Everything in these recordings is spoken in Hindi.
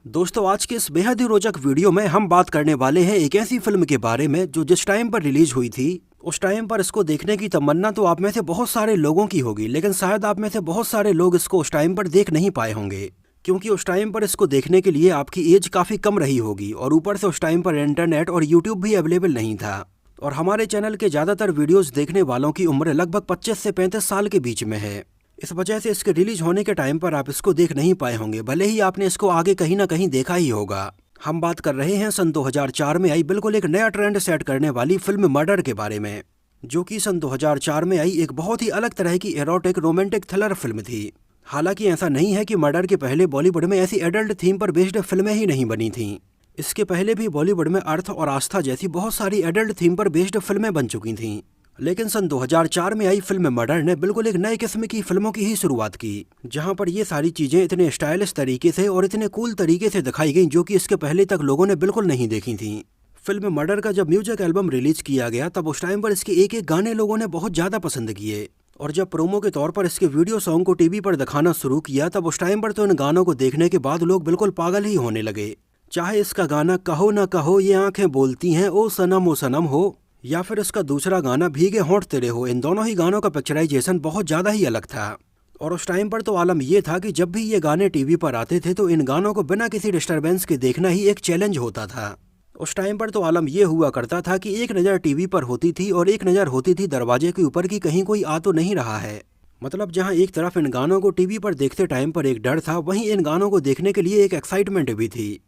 दोस्तों, आज के इस बेहद ही रोचक वीडियो में हम बात करने वाले हैं एक ऐसी फिल्म के बारे में जो जिस टाइम पर रिलीज हुई थी उस टाइम पर इसको देखने की तमन्ना तो आप में से बहुत सारे लोगों की होगी, लेकिन शायद आप में से बहुत सारे लोग इसको उस टाइम पर देख नहीं पाए होंगे, क्योंकि उस टाइम पर इसको देखने के लिए आपकी एज काफ़ी कम रही होगी और ऊपर से उस टाइम पर इंटरनेट और यूट्यूब भी अवेलेबल नहीं था। और हमारे चैनल के ज़्यादातर वीडियोज़ देखने वालों की उम्र लगभग 25 से 35 साल के बीच में है। इस वजह से इसके रिलीज होने के टाइम पर आप इसको देख नहीं पाए होंगे, भले ही आपने इसको आगे कहीं ना कहीं देखा ही होगा। हम बात कर रहे हैं सन 2004 में आई बिल्कुल एक नया ट्रेंड सेट करने वाली फिल्म मर्डर के बारे में, जो कि सन 2004 में आई एक बहुत ही अलग तरह की एरोटिक रोमांटिक थ्रिलर फिल्म थी। हालांकि ऐसा नहीं है कि मर्डर के पहले बॉलीवुड में ऐसी एडल्ट थीम पर बेस्ड फिल्में ही नहीं बनी थीं। इसके पहले भी बॉलीवुड में अर्थ और आस्था जैसी बहुत सारी एडल्ट थीम पर बेस्ड फिल्में बन चुकी थीं, लेकिन सन 2004 में आई फिल्म मर्डर ने बिल्कुल एक नए किस्म की फिल्मों की ही शुरुआत की, जहां पर ये सारी चीजें इतने स्टाइलिश तरीके से और इतने कूल तरीके से दिखाई गई जो कि इसके पहले तक लोगों ने बिल्कुल नहीं देखी थी। फिल्म मर्डर का जब म्यूजिक एल्बम रिलीज किया गया तब उस टाइम पर इसके एक एक गाने लोगों ने बहुत ज्यादा पसंद किए, और जब प्रोमो के तौर पर इसके वीडियो सॉन्ग को टीवी पर दिखाना शुरू किया तब उस टाइम पर तो इन गानों को देखने के बाद लोग बिल्कुल पागल ही होने लगे। चाहे इसका गाना कहो ना कहो ये आंखें बोलती हैं ओ सनम हो, या फिर इसका दूसरा गाना भीगे होंठ तेरे हो, इन दोनों ही गानों का पिक्चराइजेशन बहुत ज़्यादा ही अलग था। और उस टाइम पर तो आलम ये था कि जब भी ये गाने टीवी पर आते थे तो इन गानों को बिना किसी डिस्टरबेंस के देखना ही एक चैलेंज होता था। उस टाइम पर तो आलम ये हुआ करता था कि एक नज़र टीवी पर होती थी और एक नज़र होती थी दरवाजे के ऊपर की कहीं कोई आ तो नहीं रहा है। मतलब जहाँ एक तरफ इन गानों को टीवी पर देखते टाइम पर एक डर था, वहीं इन गानों को देखने के लिए एक एक्साइटमेंट भी थी।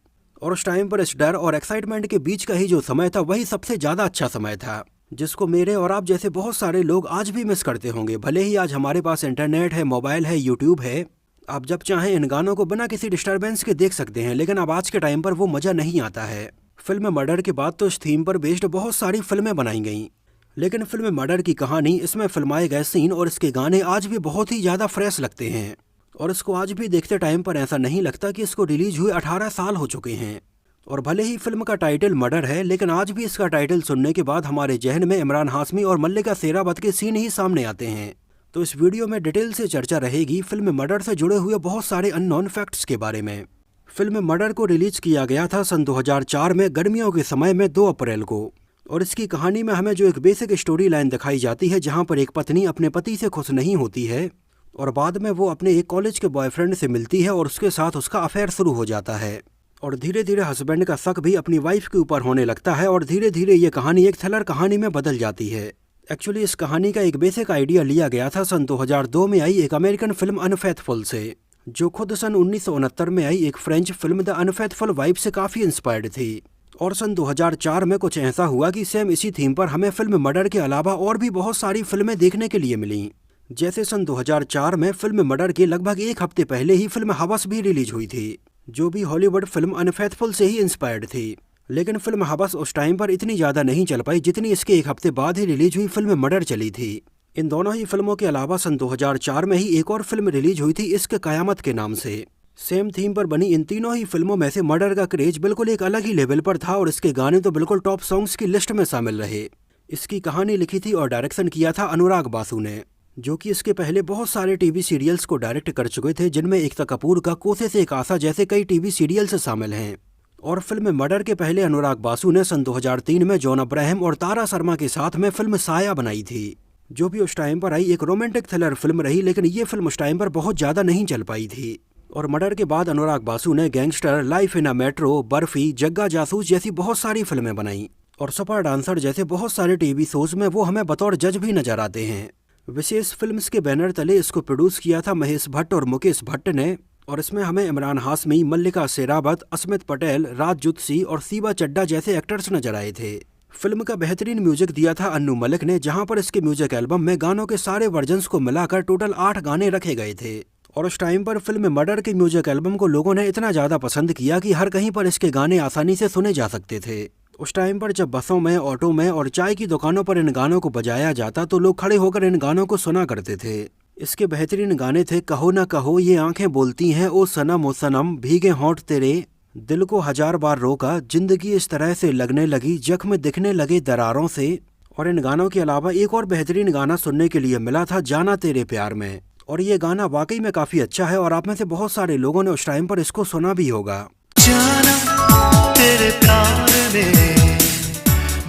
और उस टाइम पर इस डर और एक्साइटमेंट के बीच का ही जो समय था वही सबसे ज़्यादा अच्छा समय था, जिसको मेरे और आप जैसे बहुत सारे लोग आज भी मिस करते होंगे। भले ही आज हमारे पास इंटरनेट है, मोबाइल है, यूट्यूब है, आप जब चाहें इन गानों को बिना किसी डिस्टरबेंस के देख सकते हैं, लेकिन अब आज के टाइम पर वो मज़ा नहीं आता है। फिल्म मर्डर के बाद तो इस थीम पर बेस्ड बहुत सारी फिल्में बनाई गईं, लेकिन फिल्म मर्डर की कहानी, इसमें फिल्माए गए सीन और इसके गाने आज भी बहुत ही ज़्यादा फ्रेश लगते हैं, और इसको आज भी देखते टाइम पर ऐसा नहीं लगता कि इसको रिलीज हुए 18 साल हो चुके हैं। और भले ही फिल्म का टाइटल मर्डर है, लेकिन आज भी इसका टाइटल सुनने के बाद हमारे जहन में इमरान हाशमी और मल्लिका शेरावत के सीन ही सामने आते हैं। तो इस वीडियो में डिटेल से चर्चा रहेगी फिल्म मर्डर से जुड़े हुए बहुत सारे अननोन फैक्ट्स के बारे में। फिल्म मर्डर को रिलीज किया गया था सन 2004 में गर्मियों के समय में 2 अप्रैल को, और इसकी कहानी में हमें जो एक बेसिक स्टोरी लाइन दिखाई जाती है, जहाँ पर एक पत्नी अपने पति से खुश नहीं होती है और बाद में वो अपने एक कॉलेज के बॉयफ्रेंड से मिलती है और उसके साथ उसका अफेयर शुरू हो जाता है, और धीरे धीरे हस्बैंड का शक भी अपनी वाइफ के ऊपर होने लगता है, और धीरे धीरे ये कहानी एक थ्रिलर कहानी में बदल जाती है। एक्चुअली इस कहानी का एक बेसिक आइडिया लिया गया था सन 2002 में आई एक अमेरिकन फिल्म अनफेथफुल से, जो खुद सन 1969 में आई एक French film the unfaithful wife से काफ़ी इंस्पायर्ड थी। और सन 2004 में कुछ ऐसा हुआ कि सेम इसी थीम पर हमें फिल्म मर्डर के अलावा और भी बहुत सारी फिल्में देखने के लिए मिली। जैसे सन 2004 में फिल्म मर्डर के लगभग एक हफ्ते पहले ही फिल्म हवस भी रिलीज हुई थी, जो भी हॉलीवुड फिल्म अनफेथफुल से ही इंस्पायर्ड थी। लेकिन फिल्म हवस उस टाइम पर इतनी ज़्यादा नहीं चल पाई जितनी इसके एक हफ्ते बाद ही रिलीज हुई फिल्म मर्डर चली थी। इन दोनों ही फिल्मों के अलावा सन 2004 में ही एक और फिल्म रिलीज हुई थी इश्क कयामत के नाम से। सेम थीम पर बनी इन तीनों ही फिल्मों में से मर्डर का क्रेज बिल्कुल एक अलग ही लेवल पर था, और इसके गाने तो बिल्कुल टॉप सॉन्ग्स की लिस्ट में शामिल रहे। इसकी कहानी लिखी थी और डायरेक्शन किया था अनुराग बासु ने, जो कि इसके पहले बहुत सारे टीवी सीरियल्स को डायरेक्ट कर चुके थे, जिनमें एकता कपूर का कोसे से एक आशा जैसे कई टीवी सीरियल्स शामिल हैं। और फिल्म मर्डर के पहले अनुराग बासु ने सन 2003 में जॉन अब्राहम और तारा शर्मा के साथ में फिल्म साया बनाई थी, जो भी उस टाइम पर आई एक रोमांटिक थ्रिलर फिल्म रही, लेकिन ये फिल्म उस टाइम पर बहुत ज़्यादा नहीं चल पाई थी। और मर्डर के बाद अनुराग बासु ने Gangster, Life in a Metro, Barfi, Jagga Jasoos जैसी बहुत सारी फिल्में बनाई, और सुपर डांसर जैसे बहुत सारे टीवी शोज में वो हमें बतौर जज भी नजर आते हैं। विशेष फिल्म्स के बैनर तले इसको प्रोड्यूस किया था महेश भट्ट और मुकेश भट्ट ने, और इसमें हमें इमरान हाशमी, मल्लिका शेरावत, अस्मित पटेल, राज जुत्सी और सीबा चड्ढा जैसे एक्टर्स नजर आए थे। फिल्म का बेहतरीन म्यूजिक दिया था अन्नू मलिक ने, जहां पर इसके म्यूजिक एल्बम में गानों के सारे वर्जन्स को मिलाकर टोटल 8 गाने रखे गए थे। और उस टाइम पर फिल्म मर्डर के म्यूजिक एल्बम को लोगों ने इतना ज़्यादा पसंद किया कि हर कहीं पर इसके गाने आसानी से सुने जा सकते थे। उस टाइम पर जब बसों में, ऑटो में और चाय की दुकानों पर इन गानों को बजाया जाता तो लोग खड़े होकर इन गानों को सुना करते थे। इसके बेहतरीन गाने थे कहो ना कहो ये आंखें बोलती हैं ओ सनम, भीगे होंठ तेरे, दिल को 1000 बार रोका, जिंदगी इस तरह से लगने लगी, जख्म दिखने लगे दरारों से। और इन गानों के अलावा एक और बेहतरीन गाना सुनने के लिए मिला था जाना तेरे प्यार में। और ये गाना वाकई में काफी अच्छा है और आप में से बहुत सारे लोगों ने उस टाइम पर इसको सुना भी होगा। जाना तेरे प्यार में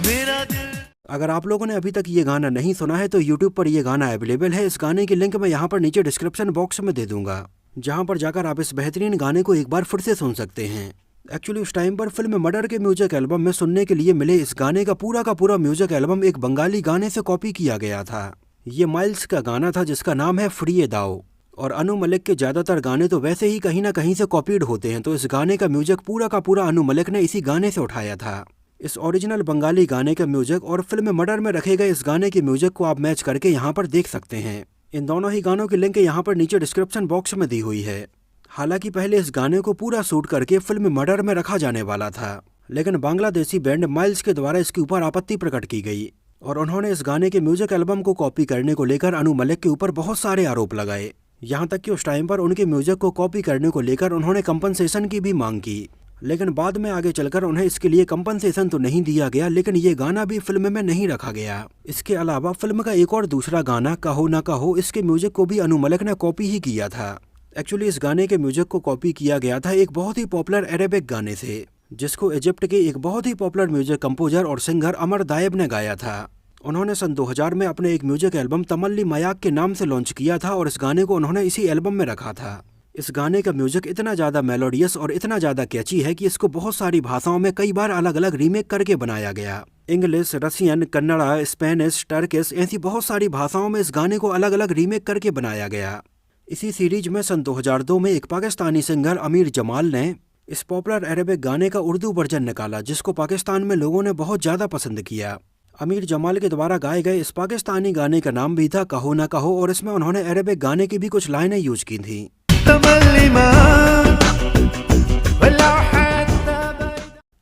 मेरा दिल। अगर आप लोगों ने अभी तक ये गाना नहीं सुना है तो YouTube पर ये गाना अवेलेबल है। इस गाने की लिंक मैं यहाँ पर नीचे डिस्क्रिप्शन बॉक्स में दे दूंगा, जहाँ पर जाकर आप इस बेहतरीन गाने को एक बार फिर से सुन सकते हैं। एक्चुअली उस टाइम पर फिल्म मर्डर के म्यूजिक एल्बम में सुनने के लिए मिले इस गाने का पूरा म्यूजिक एल्बम एक बंगाली गाने से कॉपी किया गया था। ये माइल्स का गाना था जिसका नाम है फ्री दाओ। और अनु मलिक के ज्यादातर गाने तो वैसे ही कहीं ना कहीं से कॉपीड होते हैं, तो इस गाने का म्यूजिक पूरा अनु मलिक ने इसी गाने से उठाया था। इस ओरिजिनल बंगाली गाने का म्यूजिक और फिल्म मर्डर में रखे गए इस गाने के म्यूजिक को आप मैच करके यहाँ पर देख सकते हैं। इन दोनों ही गानों की लिंक यहाँ पर नीचे डिस्क्रिप्शन बॉक्स में दी हुई है। हालांकि पहले इस गाने को पूरा शूट करके फिल्म मर्डर में रखा जाने वाला था, लेकिन बांग्लादेशी बैंड माइल्स के द्वारा इसके ऊपर आपत्ति प्रकट की गई और उन्होंने इस गाने के म्यूजिक एल्बम को कॉपी करने को लेकर अनु मलिक के ऊपर बहुत सारे आरोप लगाए। यहाँ तक कि उस टाइम पर उनके म्यूजिक को कॉपी करने को लेकर उन्होंने कंपनसेशन की भी मांग की, लेकिन बाद में आगे चलकर उन्हें इसके लिए कंपनसेशन तो नहीं दिया गया, लेकिन ये गाना भी फिल्म में नहीं रखा गया। इसके अलावा फिल्म का एक और दूसरा गाना कहो ना कहो, इसके म्यूजिक को भी अनु मलिक ने कॉपी ही किया था। एक्चुअली इस गाने के म्यूजिक को कॉपी किया गया था एक बहुत ही पॉपुलर अरेबिक गाने से, जिसको इजिप्ट के एक बहुत ही पॉपुलर म्यूजिक कंपोजर और सिंगर अमर दायब ने गाया था। उन्होंने सन 2000 में अपने एक म्यूजिक एल्बम तमल्ली मयाक के नाम से लॉन्च किया था और इस गाने को उन्होंने इसी एल्बम में रखा था। इस गाने का म्यूजिक इतना ज़्यादा मेलोडियस और इतना ज़्यादा कैची है कि इसको बहुत सारी भाषाओं में कई बार अलग अलग रीमेक करके बनाया गया। English, Russian, Kannada, Spanish, Turkish, ऐसी बहुत सारी भाषाओं में इस गाने को अलग अलग रीमेक करके बनाया गया। इसी सीरीज में सन 2002 में एक पाकिस्तानी सिंगर अमीर जमाल ने इस पॉपुलर अरेबिक गाने का उर्दू वर्जन निकाला, जिसको पाकिस्तान में लोगों ने बहुत ज़्यादा पसंद किया। अमीर जमाल के द्वारा गाए गए इस पाकिस्तानी गाने का नाम भी था कहो ना कहो और इसमें उन्होंने अरेबिक गाने की भी कुछ लाइनें यूज की थी।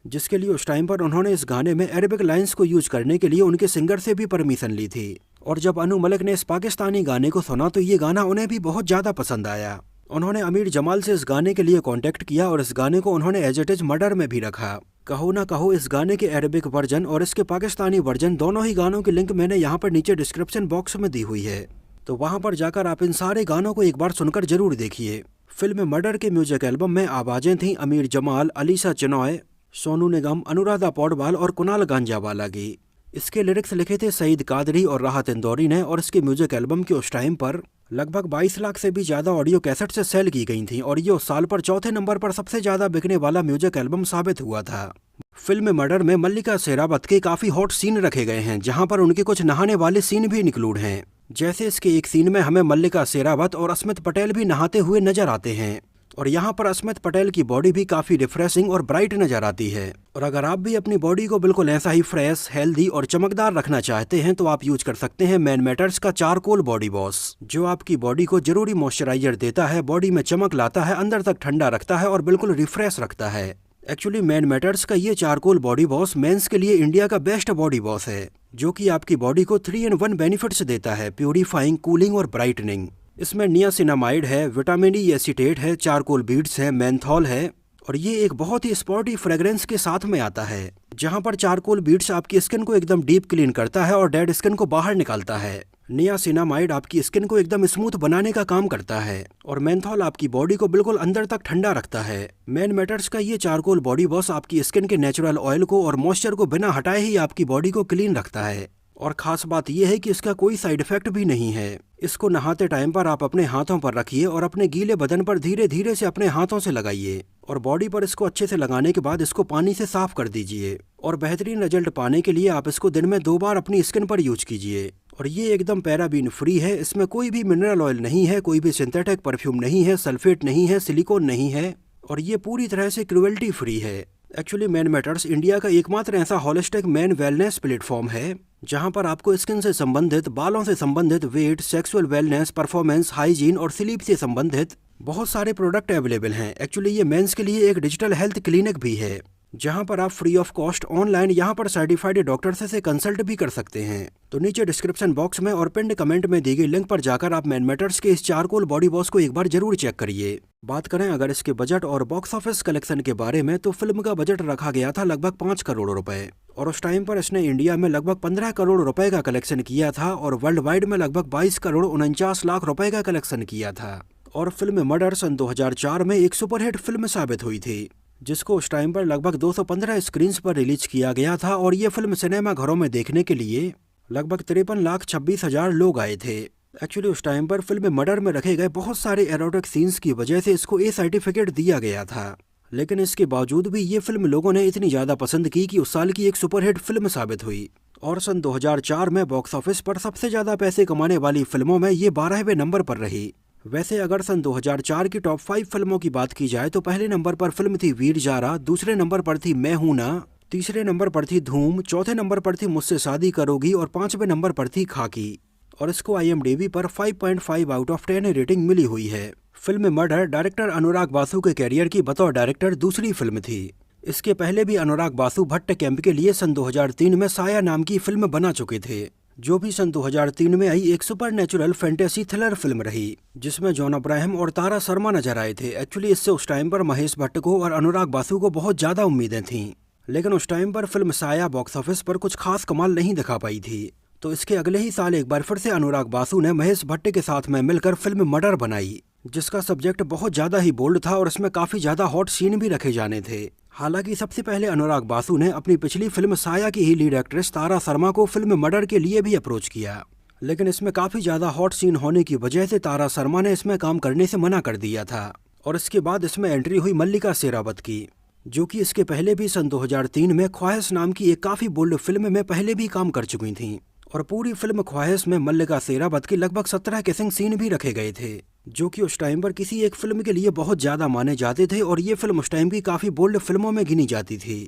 जिसके लिए उस टाइम पर उन्होंने इस गाने में अरेबिक लाइंस को यूज करने के लिए उनके सिंगर से भी परमिशन ली थी। और जब अनु मलिक ने इस पाकिस्तानी गाने को सुना तो ये गाना उन्हें भी बहुत ज़्यादा पसंद आया। उन्होंने अमीर जमाल से इस गाने के लिए कांटेक्ट किया और इस गाने को उन्होंने एज इट इज मर्डर में भी रखा। कहो ना कहो इस गाने के अरेबिक वर्जन और इसके पाकिस्तानी वर्जन दोनों ही गानों की लिंक मैंने यहाँ पर नीचे डिस्क्रिप्शन बॉक्स में दी हुई है, तो वहाँ पर जाकर आप इन सारे गानों को एक बार सुनकर जरूर देखिए। फिल्म मर्डर के म्यूजिक एल्बम में आवाजें थीं अमीर जमाल, अलीशा चिनॉय, सोनू निगम, अनुराधा पौडवाल और कुणाल गांजावाला की। इसके लिरिक्स लिखे थे सईद कादरी और राहत इंदौरी ने और इसके म्यूजिक एल्बम के उस टाइम पर लगभग 22 लाख से भी ज्यादा ऑडियो कैसेट से सेल की गई थी और ये उस साल पर चौथे नंबर पर सबसे ज्यादा बिकने वाला म्यूजिक एल्बम साबित हुआ था। फिल्म मर्डर में मल्लिका शेरावत के काफी हॉट सीन रखे गए हैं, जहां पर उनके कुछ नहाने वाले सीन भी इंक्लूड हैं। जैसे इसके एक सीन में हमें मल्लिका शेरावत और अस्मित पटेल भी नहाते हुए नजर आते हैं और यहाँ पर अस्मित पटेल की बॉडी भी काफी रिफ्रेशिंग और ब्राइट नजर आती है। और अगर आप भी अपनी बॉडी को बिल्कुल ऐसा ही फ्रेश, हेल्दी और चमकदार रखना चाहते हैं तो आप यूज कर सकते हैं मैन मैटर्स का चारकोल बॉडी वॉश, जो आपकी बॉडी को जरूरी मॉइस्चराइजर देता है, बॉडी में चमक लाता है, अंदर तक ठंडा रखता है और बिल्कुल रिफ्रेश रखता है। एक्चुअली मैन मैटर्स का ये चारकोल बॉडी वॉश मेंस के लिए इंडिया का बेस्ट बॉडी वॉश है, जो कि आपकी बॉडी को 3-in-1 बेनिफिट्स देता है, प्यूरिफाइंग, कूलिंग और ब्राइटनिंग। इसमें नियासिनामाइड है, विटामिन ई एसीटेट है, चारकोल बीड्स है, मेंथॉल है और ये एक बहुत ही स्पॉटी फ्रेग्रेंस के साथ में आता है, जहां पर चारकोल बीड्स आपकी स्किन को एकदम डीप क्लीन करता है और डेड स्किन को बाहर निकालता है। नियासिनामाइड आपकी स्किन को एकदम स्मूथ बनाने का काम करता है और मेंथॉल आपकी बॉडी को बिल्कुल अंदर तक ठंडा रखता है। मैन मैटर्स का ये चारकोल बॉडी वॉश आपकी स्किन के नेचुरल ऑयल को और मॉइस्चर को बिना हटाए ही आपकी बॉडी को क्लीन रखता है। और खास बात यह है कि इसका कोई साइड इफेक्ट भी नहीं है। इसको नहाते टाइम पर आप अपने हाथों पर रखिए और अपने गीले बदन पर धीरे धीरे से अपने हाथों से लगाइए और बॉडी पर इसको अच्छे से लगाने के बाद इसको पानी से साफ कर दीजिए। और बेहतरीन रिजल्ट पाने के लिए आप इसको दिन में 2 बार अपनी स्किन पर यूज कीजिए। और ये एकदम पैराबीन फ्री है, इसमें कोई भी मिनरल ऑयल नहीं है, कोई भी सिंथेटिक परफ्यूम नहीं है, सल्फेट नहीं है, सिलिकॉन नहीं है और ये पूरी तरह से क्रुएल्टी फ्री है। एक्चुअली मैन मैटर्स इंडिया का एकमात्र ऐसा होलिस्टिक मैन वेलनेस प्लेटफॉर्म है जहां पर आपको स्किन से संबंधित, बालों से संबंधित, weight, sexual wellness, performance, hygiene और स्लीप से संबंधित बहुत सारे प्रोडक्ट अवेलेबल हैं। एक्चुअली ये मेंस के लिए एक डिजिटल हेल्थ क्लिनिक भी है जहां पर आप फ्री ऑफ कॉस्ट ऑनलाइन यहां पर सर्टिफाइड डॉक्टर से कंसल्ट भी कर सकते हैं। तो नीचे डिस्क्रिप्शन बॉक्स में और पिंड कमेंट में दी गई लिंक पर जाकर आप मैन मैटर्स के इस चारकोल बॉडी वॉश को एक बार जरूर चेक करिए। बात करें अगर इसके बजट और बॉक्स ऑफिस कलेक्शन के बारे में तो फिल्म का बजट रखा गया था लगभग 5 करोड़ रुपए और उस टाइम पर इसने इंडिया में लगभग 15 करोड़ रुपए का कलेक्शन किया था और वर्ल्ड वाइड में लगभग 22 करोड़ 49 लाख रुपए का कलेक्शन किया था। और फिल्म मर्डर सन 2004 में एक सुपरहिट फिल्म साबित हुई थी, जिसको उस टाइम पर लगभग 215 स्क्रीन्स पर रिलीज किया गया था और ये फिल्म सिनेमा घरों में देखने के लिए लगभग 53,26,000 लोग आए थे। एक्चुअली उस टाइम पर फिल्म मर्डर में रखे गए बहुत सारे एरोटिक सीन्स की वजह से इसको ए सर्टिफिकेट दिया गया था, लेकिन इसके बावजूद भी ये फिल्म लोगों ने इतनी ज़्यादा पसंद की कि उस साल की एक सुपरहिट फिल्म साबित हुई और सन 2004 में बॉक्स ऑफिस पर सबसे ज़्यादा पैसे कमाने वाली फिल्मों में ये 12वें नंबर पर रही। वैसे अगर सन 2004 की टॉप 5 फिल्मों की बात की जाए तो पहले नंबर पर फिल्म थी वीर जारा, दूसरे नंबर पर थी मैं हूं ना, तीसरे नंबर पर थी धूम, चौथे नंबर पर थी मुझसे शादी करोगी और 5वें नंबर पर थी खाकी। और इसको IMDb पर 5.5 आउट ऑफ 10 रेटिंग मिली हुई है। फिल्म मर्डर डायरेक्टर अनुराग बासु के कैरियर की बतौर डायरेक्टर दूसरी फिल्म थी। इसके पहले भी अनुराग बासु भट्ट कैंप के लिए सन 2003 में साया नाम की फिल्म बना चुके थे, जो भी सन 2003 में आई एक super natural fantasy thriller film रही, जिसमें जॉन अब्राहम और तारा शर्मा नजर आए थे। एक्चुअली इससे उस टाइम पर महेश भट्ट को और अनुराग बासु को बहुत ज़्यादा उम्मीदें थीं, लेकिन उस टाइम पर फिल्म साया बॉक्स ऑफिस पर कुछ खास कमाल नहीं दिखा पाई थी। तो इसके अगले ही साल एक बार फिर से अनुराग बासु ने महेश भट्ट के साथ में मिलकर फिल्म मर्डर बनाई, जिसका सब्जेक्ट बहुत ज़्यादा ही बोल्ड था और इसमें काफ़ी ज़्यादा हॉट सीन भी रखे जाने थे। हालांकि सबसे पहले अनुराग बासु ने अपनी पिछली फिल्म साया की ही लीड एक्ट्रेस तारा शर्मा को फिल्म मर्डर के लिए भी अप्रोच किया, लेकिन इसमें काफ़ी ज़्यादा हॉट सीन होने की वजह से तारा शर्मा ने इसमें काम करने से मना कर दिया था। और इसके बाद इसमें एंट्री हुई मल्लिका शेरावत की, जो कि इसके पहले भी सन 2003 में ख्वाहिश नाम की एक काफ़ी बोल्ड फिल्म में पहले भी काम कर चुकी थीं। और पूरी फिल्म ख्वाहिश में मल्लिका शेरावत की लगभग 17 किसिंग सीन भी रखे गए थे, जो कि उस टाइम पर किसी एक फिल्म के लिए बहुत ज़्यादा माने जाते थे और ये फिल्म उस टाइम की काफ़ी बोल्ड फिल्मों में गिनी जाती थी।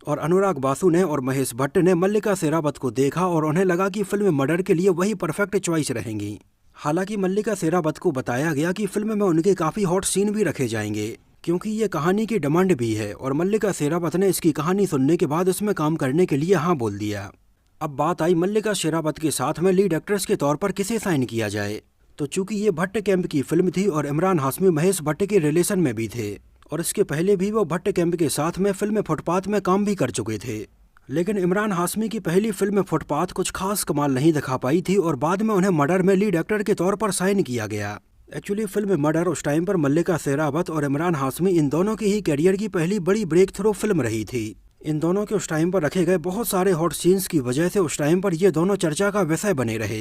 और अनुराग बासु ने और महेश भट्ट ने मल्लिका शेरावत को देखा और उन्हें लगा कि फिल्म मर्डर के लिए वही परफेक्ट चॉइस रहेंगी। हालांकि मल्लिका शेरावत को बताया गया कि फिल्म में उनके काफ़ी हॉट सीन भी रखे जाएंगे, क्योंकि ये कहानी की डिमांड भी है। और मल्लिका शेरावत ने इसकी कहानी सुनने के बाद इसमें काम करने के लिए हाँ बोल दिया। अब बात आई मल्लिका शेरावत के साथ में लीड एक्ट्रेस के तौर पर किसे साइन किया जाए, तो चूंकि ये भट्ट कैंप की फिल्म थी और इमरान हाशमी महेश भट्ट के रिलेशन में भी थे, और इसके पहले भी वो भट्ट कैंप के साथ में फिल्म फुटपाथ में काम भी कर चुके थे, लेकिन इमरान हाशमी की पहली फिल्म फुटपाथ कुछ खास कमाल नहीं दिखा पाई थी और बाद में उन्हें मर्डर में लीड एक्टर के तौर पर साइन किया गया। एक्चुअली फिल्म मर्डर उस टाइम पर मल्लिका शेरावत और इमरान हाशमी इन दोनों की ही कैरियर की पहली बड़ी ब्रेक थ्रू फिल्म रही थी। इन दोनों के उस टाइम पर रखे गए बहुत सारे हॉट सीन्स की वजह से उस टाइम पर ये दोनों चर्चा का विषय बने रहे।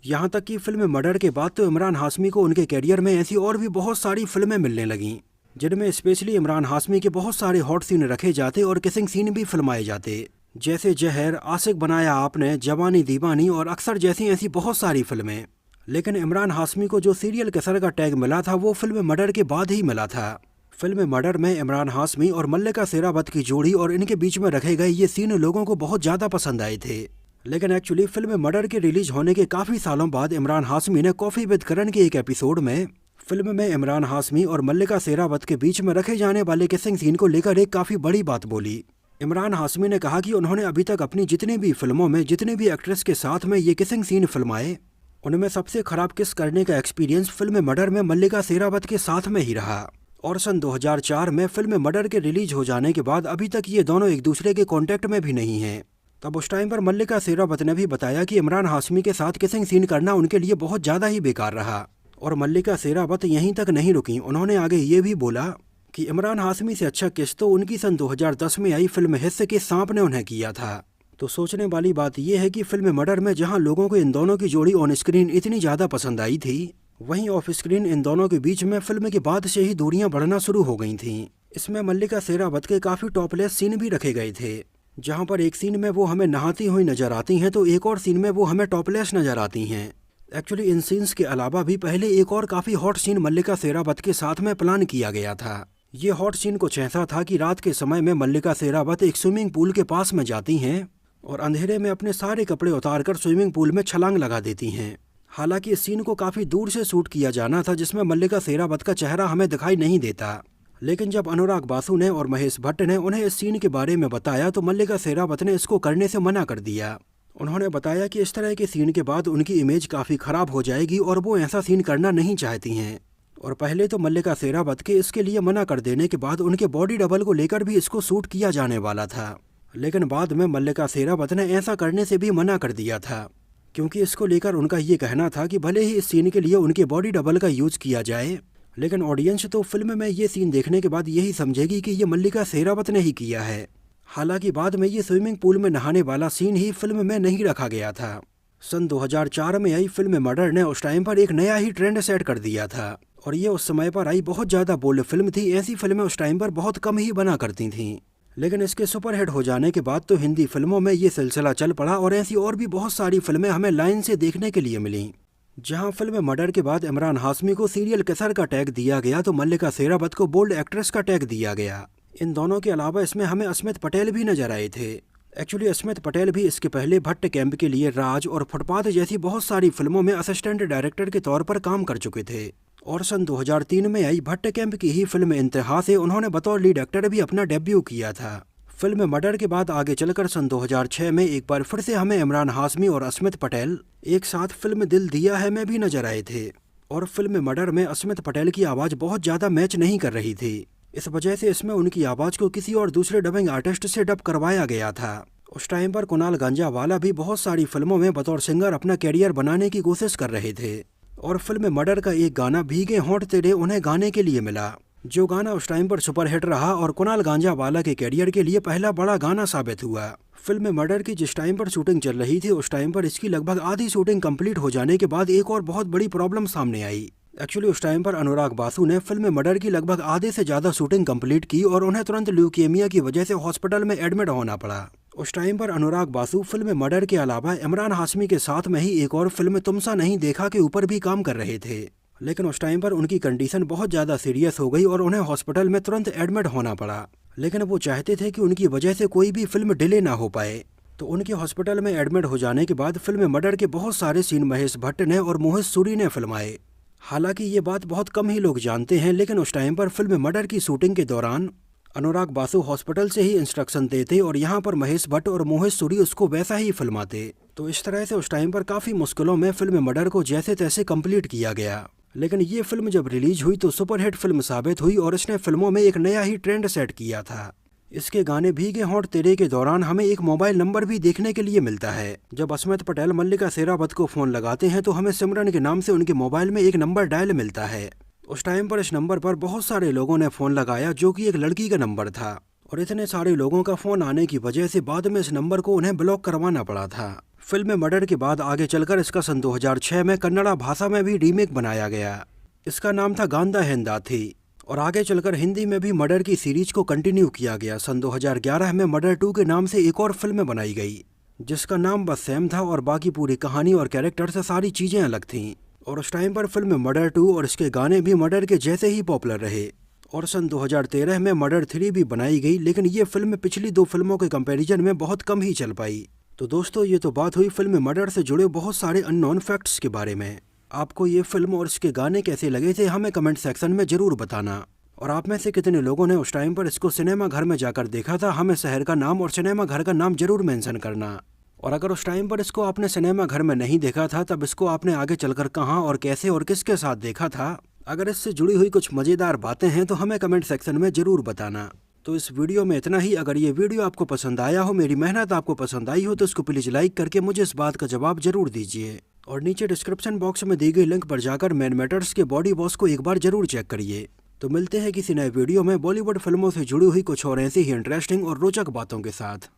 यहाँ तक कि फिल्म मर्डर के बाद तो इमरान हाशमी को उनके कैरियर में ऐसी और भी बहुत सारी फिल्में मिलने लगीं, जिनमें स्पेशली इमरान हाशमी के बहुत सारे हॉट सीन रखे जाते और किसिंग सीन भी फिल्माए जाते, जैसे जहर, आशिक बनाया आपने, जवानी दीवानी और अक्सर जैसी ऐसी बहुत सारी फिल्में। लेकिन इमरान हाशमी को जो सीरियल किसर का टैग मिला था वो फिल्म मर्डर के बाद ही मिला था। फिल्म मर्डर में इमरान हाशमी और मल्लिका शेरावत की जोड़ी और इनके बीच में रखे गए ये सीन लोगों को बहुत ज़्यादा पसंद आए थे। लेकिन एक्चुअली फिल्म मर्डर के रिलीज होने के काफ़ी सालों बाद इमरान हाशमी ने कॉफ़ी विद करण के एक एपिसोड में फिल्म में इमरान हाशमी और मल्लिका शेरावत के बीच में रखे जाने वाले किसिंग सीन को लेकर एक काफ़ी बड़ी बात बोली। इमरान हाशमी ने कहा कि उन्होंने अभी तक अपनी जितनी भी फिल्मों में जितने भी एक्ट्रेस के साथ में ये किसिंग सीन फिल्माए, उनमें सबसे खराब किस करने का एक्सपीरियंस फिल्म मर्डर में मल्लिका शेरावत के साथ में ही रहा। और सन 2004 में फिल्म मर्डर के रिलीज हो जाने के बाद अभी तक ये दोनों एक दूसरे के कांटेक्ट में भी नहीं हैं। तब उस टाइम पर मल्लिका शेरावत ने भी बताया कि इमरान हाशमी के साथ किसिंग सीन करना उनके लिए बहुत ज़्यादा ही बेकार रहा। और मल्लिका शेरावत यहीं तक नहीं रुकी, उन्होंने आगे ये भी बोला कि इमरान हाशमी से अच्छा किस तो उनकी सन 2010 में आई फिल्म हिस्से के सांप ने उन्हें किया था। तो सोचने वाली बात यह है कि फिल्म मर्डर में जहां लोगों को इन दोनों की जोड़ी ऑन स्क्रीन इतनी ज़्यादा पसंद आई थी, वहीं ऑफ स्क्रीन इन दोनों के बीच में फिल्म के बाद से ही दूरियां बढ़ना शुरू हो गई थीं। इसमें मल्लिका शेरावत के काफ़ी टॉपलेस सीन भी रखे गए थे, जहां पर एक सीन में वो हमें नहाती हुई नजर आती हैं तो एक और सीन में वो हमें टॉपलेस नजर आती हैं। एक्चुअली इन सीन्स के अलावा भी पहले एक और काफ़ी हॉट सीन मल्लिका शेरावत के साथ में प्लान किया गया था। ये हॉट सीन कुछ ऐसा था कि रात के समय में मल्लिका शेरावत एक स्विमिंग पूल के पास में जाती हैं और अंधेरे में अपने सारे कपड़े उतारकर स्विमिंग पूल में छलांग लगा देती हैं। हालांकि इस सीन को काफ़ी दूर से शूट किया जाना था, जिसमें मल्लिका शेरावत का चेहरा हमें दिखाई नहीं देता। लेकिन जब अनुराग बासु ने और महेश भट्ट ने उन्हें इस सीन के बारे में बताया तो मल्लिका शेरावत ने इसको करने से मना कर दिया। उन्होंने बताया कि इस तरह के सीन के बाद उनकी इमेज काफ़ी ख़राब हो जाएगी और वो ऐसा सीन करना नहीं चाहती हैं। और पहले तो मल्लिका शेरावत के इसके लिए मना कर देने के बाद उनके बॉडी डबल को लेकर भी इसको शूट किया जाने वाला था, लेकिन बाद में मल्लिका शेरावत ने ऐसा करने से भी मना कर दिया था, क्योंकि इसको लेकर उनका ये कहना था कि भले ही इस सीन के लिए उनके बॉडी डबल का यूज किया जाए, लेकिन ऑडियंस तो फिल्म में ये सीन देखने के बाद यही समझेगी कि ये मल्लिका शेरावत ने ही किया है। हालांकि बाद में ये स्विमिंग पूल में नहाने वाला सीन ही फिल्म में नहीं रखा गया था। सन 2004 में आई फिल्म मर्डर ने उस टाइम पर एक नया ही ट्रेंड सेट कर दिया था, और ये उस समय पर आई बहुत ज़्यादा बोल्ड फिल्म थी। ऐसी फिल्में उस टाइम पर बहुत कम ही बना करती थीं, लेकिन इसके सुपरहिट हो जाने के बाद तो हिंदी फिल्मों में ये सिलसिला चल पड़ा और ऐसी और भी बहुत सारी फिल्में हमें लाइन से देखने के लिए मिलीं। जहां फिल्म मर्डर के बाद इमरान हाशमी को सीरियल किसर का टैग दिया गया तो मल्लिका शेरावत को बोल्ड एक्ट्रेस का टैग दिया गया। इन दोनों के अलावा इसमें हमें अस्मित पटेल भी नजर आए थे। एक्चुअली अस्मित पटेल भी इसके पहले भट्ट कैंप के लिए राज और फुटपाथ जैसी बहुत सारी फिल्मों में असिस्टेंट डायरेक्टर के तौर पर काम कर चुके थे, और सन 2003 में आई भट्ट कैंप की ही फिल्म इंतहा से उन्होंने बतौर लीड एक्टर भी अपना डेब्यू किया था। फिल्म मर्डर के बाद आगे चलकर सन 2006 में एक बार फिर से हमें इमरान हाशमी और अस्मित पटेल एक साथ फिल्म दिल दिया है में भी नजर आए थे, और फिल्म मर्डर में अस्मित पटेल की आवाज बहुत ज्यादा मैच नहीं कर रही थी। इस वजह से इसमें उनकी आवाज को किसी और दूसरे डबिंग आर्टिस्ट से डब करवाया गया था। उस टाइम पर कुणाल गांजावाला भी बहुत सारी फिल्मों में बतौर सिंगर अपना कैरियर बनाने की कोशिश कर रहे थे, और फिल्म मर्डर का एक गाना भीगे होंठ तेरे उन्हें गाने के लिए मिला, जो गाना उस टाइम पर सुपरहिट रहा और कुणाल गांजावाला के कैरियर के लिए पहला बड़ा गाना साबित हुआ। फिल्म मर्डर की जिस टाइम पर शूटिंग चल रही थी उस टाइम पर इसकी लगभग आधी शूटिंग कंप्लीट हो जाने के बाद एक और बहुत बड़ी प्रॉब्लम सामने आई। एक्चुअली उस टाइम पर अनुराग बासु ने फिल्म मर्डर की लगभग आधे से ज्यादा शूटिंग कंप्लीट की और उन्हें तुरंत ल्यूकेमिया की वजह से हॉस्पिटल में एडमिट होना पड़ा। उस टाइम पर अनुराग बासु फिल्म मर्डर के अलावा इमरान हाशमी के साथ में ही एक और फिल्म तुमसा नहीं देखा के ऊपर भी काम कर रहे थे, लेकिन उस टाइम पर उनकी कंडीशन बहुत ज़्यादा सीरियस हो गई और उन्हें हॉस्पिटल में तुरंत एडमिट होना पड़ा। लेकिन वो चाहते थे कि उनकी वजह से कोई भी फिल्म डिले ना हो पाए, तो उनके हॉस्पिटल में एडमिट हो जाने के बाद फिल्म मर्डर के बहुत सारे सीन महेश भट्ट ने और मोहित सूरी ने फिल्माए। हालांकि ये बात बहुत कम ही लोग जानते हैं, लेकिन उस टाइम पर फिल्म मर्डर की शूटिंग के दौरान अनुराग बासु हॉस्पिटल से ही इंस्ट्रक्शन देते और यहाँ पर महेश भट्ट और मोहित सूरी उसको वैसा ही फिल्माते। तो इस तरह से उस टाइम पर काफ़ी मुश्किलों में फिल्म मर्डर को जैसे तैसे कंप्लीट किया गया। लेकिन ये फिल्म जब रिलीज हुई तो सुपरहिट फिल्म साबित हुई और इसने फिल्मों में एक नया ही ट्रेंड सेट किया था। इसके गाने भीगे होंठ तेरे के दौरान हमें एक मोबाइल नंबर भी देखने के लिए मिलता है। जब अस्मित पटेल मल्लिका शेरावत को फोन लगाते हैं तो हमें सिमरन के नाम से उनके मोबाइल में एक नंबर डायल मिलता है। उस टाइम पर इस नंबर पर बहुत सारे लोगों ने फोन लगाया, जो कि एक लड़की का नंबर था, और इतने सारे लोगों का फोन आने की वजह से बाद में इस नंबर को उन्हें ब्लॉक करवाना पड़ा था। फिल्म मर्डर के बाद आगे चलकर इसका सन 2006 में कन्नड़ा भाषा में भी रीमेक बनाया गया। इसका नाम था गांधा हेंदाथी, और आगे चलकर हिंदी में भी मर्डर की सीरीज को कंटिन्यू किया गया। सन 2011 में मर्डर 2 के नाम से एक और फिल्म बनाई गई, जिसका नाम बस सेम था और बाकी पूरी कहानी और कैरेक्टर से सारी चीजें अलग थीं। और उस टाइम पर फिल्म मर्डर 2 और इसके गाने भी मर्डर के जैसे ही पॉपुलर रहे। और सन 2013 में मर्डर 3 भी बनाई गई, लेकिन ये फिल्म पिछली 2 फिल्मों के कंपैरिजन में बहुत कम ही चल पाई। तो दोस्तों, ये तो बात हुई फिल्म मर्डर से जुड़े बहुत सारे अननोन फैक्ट्स के बारे में। आपको ये फिल्म और इसके गाने कैसे लगे थे हमें कमेंट सेक्शन में जरूर बताना। और आप में से कितने लोगों ने उस टाइम पर इसको सिनेमा घर में जाकर देखा था, हमें शहर का नाम और सिनेमा घर का नाम जरूर मेंशन करना। और अगर उस टाइम पर इसको आपने सिनेमा घर में नहीं देखा था, तब इसको आपने आगे चलकर कहाँ और कैसे और किसके साथ देखा था, अगर इससे जुड़ी हुई कुछ मज़ेदार बातें हैं तो हमें कमेंट सेक्शन में जरूर बताना। तो इस वीडियो में इतना ही। अगर ये वीडियो आपको पसंद आया हो, मेरी मेहनत आपको पसंद आई हो, तो इसको प्लीज़ लाइक करके मुझे इस बात का जवाब जरूर दीजिए। और नीचे डिस्क्रिप्शन बॉक्स में दी गई लिंक पर जाकर मैन मैटर्स के बॉडी वॉश को एक बार जरूर चेक करिए। तो मिलते हैं किसी नए वीडियो में बॉलीवुड फिल्मों से जुड़ी हुई कुछ और ऐसी ही इंटरेस्टिंग और रोचक बातों के साथ।